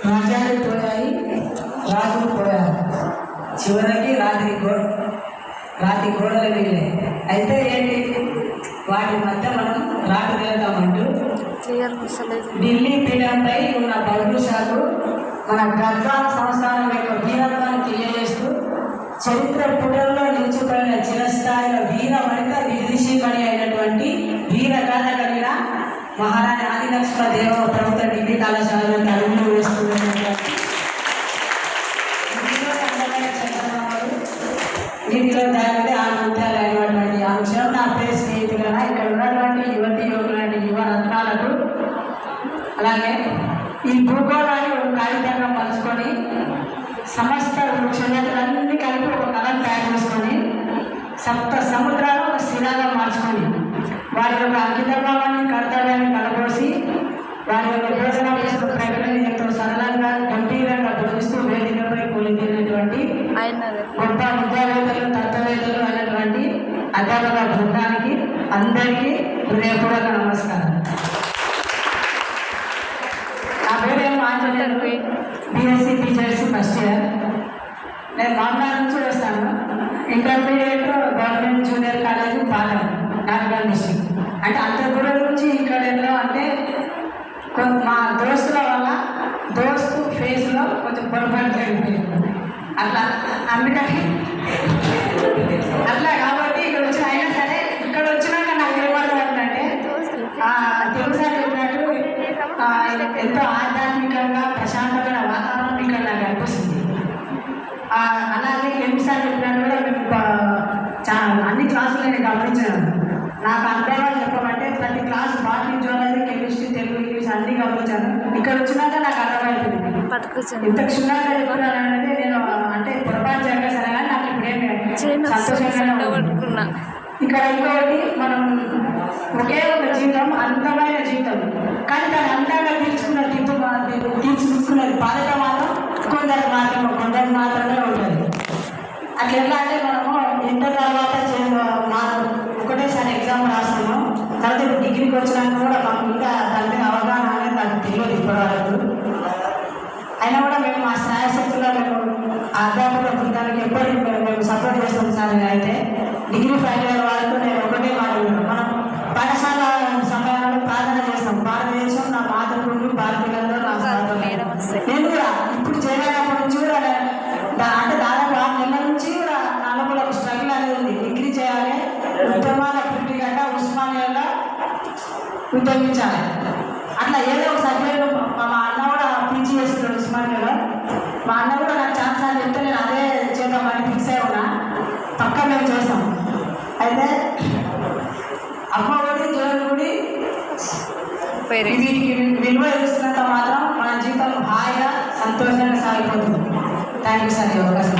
రాజ్యాలు పోయాయి, రాజులు పోయారు, చివరికి రాతి గోడలు మిగిలాయి. అయితే ఏంటి, వాటి మధ్య మనం రాటు వెళ్దామంటూ ఢిల్లీ పీఠంపై ఉన్న బహుశాలు మన గద్వాల సంస్థానం యొక్క వీరత్వాన్ని తెలియజేస్తూ చరిత్ర పుటల్లో నిలిచిపోయిన చిరస్థాయిలో వీర వనిత విదుషీమణి అయినటువంటి వీరగాథ కలిగిన మహారాణి ఆదిలక్ష్మ దేవ ప్రభుత్వ డిగ్రీ కళాశాలలో అడుగులు వేస్తున్నటువంటి వీటిలో దాని ఆ ముత్యాలు అయినటువంటి అంశం నా ప్రియ స్నేహితులైన ఇక్కడ ఉన్నటువంటి యువతి యువకులంటి యువ రత్నాలకు, అలాగే ఈ భూగోళాన్ని ఒక కాగితంగా పంచుకొని సమస్త వృక్షజాతులన్నీ కలిపి ఒక కళను తయారు చేసుకొని సప్త సముద్రాలు ఒక శిలాగా మార్చుకొని వారి యొక్క అంకితభావాన్ని కర్తవ్యాన్ని కలబోసి వారి యొక్క భోజనం చేసుకున్న ప్రకటన ఎంతో సరళంగా గంభీరంగా బోధిస్తూ వేదికపై కూలినటువంటి గొప్ప విద్యావేత్తలు తత్వవేత్తలు అయినటువంటి అధ్యాపక బృందానికి అందరికీ హృదయపూర్వక నమస్కారం. నా పేరు Anjaneyulu, BSc teachers first year. నేను మామూలు నుంచి వస్తాను. Intermediate government junior college Palem, Nagapalli district. అంటే అంత దూరం నుంచి ఇక్కడ ఎన్నో అంటే మా దోస్తుల వల్ల దోస్తు ఫేస్లో కొంచెం పొరపాటు జరిగిపోయింది. అట్లా అందుకని అట్లా కాబట్టి ఇక్కడ వచ్చిన అయినా సరే ఇక్కడ వచ్చినాక నాకు ఏమర్థమవుతుందంటే తెలుసా చెప్పినట్టు ఎంతో ఆధ్యాత్మికంగా ప్రశాంతమైన వాతావరణం ఇక్కడ నాకు అనిపిస్తుంది. అలాగే ఎన్నిసార్లు చెప్పినట్టు కూడా మేము అన్ని క్లాసులు నేను గమనించాను. నాకు అనుభవాలు చెప్పమంటే ప్రతి class botany, zoology, chemistry, Telugu, English అన్నీ గమనించాను. ఇక్కడ వచ్చినాక నాకు అర్థమైంది. ఇంత క్షుణ్ణంగా చెప్తున్నానంటే నేను అంటే పొరపాటు చేయగా సరే కానీ నాకు ఇప్పుడేమి సంతోషంగా. ఇక్కడ ఇంకొకటి, మనం ఒకే ఒక జీవితం, అందమైన జీవితం, కానీ దాన్ని అందంగా తీర్చుకున్నది బాధ్యత మాత్రం కొందరు మాత్రమే ఉంటుంది. అట్లా ఎట్లా అంటే మనము ఇంటర్ తర్వాత ఒకటేసారి ఎగ్జామ్ రాస్తాము, తర్వాత ఇప్పుడు డిగ్రీకి వచ్చినాక కూడా మాకు ఇంకా దాని మీద అవగాహన అనేది నాకు తెలియదు ఇప్పటివరకు. అయినా కూడా మేము మా స్థాయశక్తిలో మేము అధ్యాపక బృందానికి ఎప్పటికీ మేము సపోర్ట్ చేస్తాం సార్. అయితే డిగ్రీ ఫైనల్ ఇయర్ వరకు నేను ఒకటే మనం పాఠశాల సమయంలో ప్రార్థన చేస్తాం. భారతదేశం నా మాతృభూమి, భారతీయులందరూ నా స్వాతంత్రం. నేను కూడా ఇప్పుడు చేయలేనప్పటి నుంచి కూడా అంటే దాదాపు 6 నెలల నుంచి కూడా నాలో కూడా ఒక స్ట్రగుల్ అనేది ఉంది. డిగ్రీ చేయాలి, ఉద్యమాల పుట్టి గంట ఉస్మానియాలో ఉద్యమించాలి, అట్లా ఏదో ఒక సబ్జెక్టు. మా అన్న కూడా పీజీ చేస్తున్నాడు ఉస్మానియాలో. మా అన్న కూడా నాకు ఛాన్సార్లు చెప్తే నేను అదే చేద్దామని ఫిక్స్ అయి ఉన్నా. పక్క మేము చేస్తాం. అయితే అమ్మ ఒడి, దేవుని గుడి వీటికి విలువ ఇస్తున్నంత మాత్రం మన జీవితం హాయిగా సంతోషంగా సాగిపోతుంది. థ్యాంక్ యూ సార్ ఈ అవకాశం.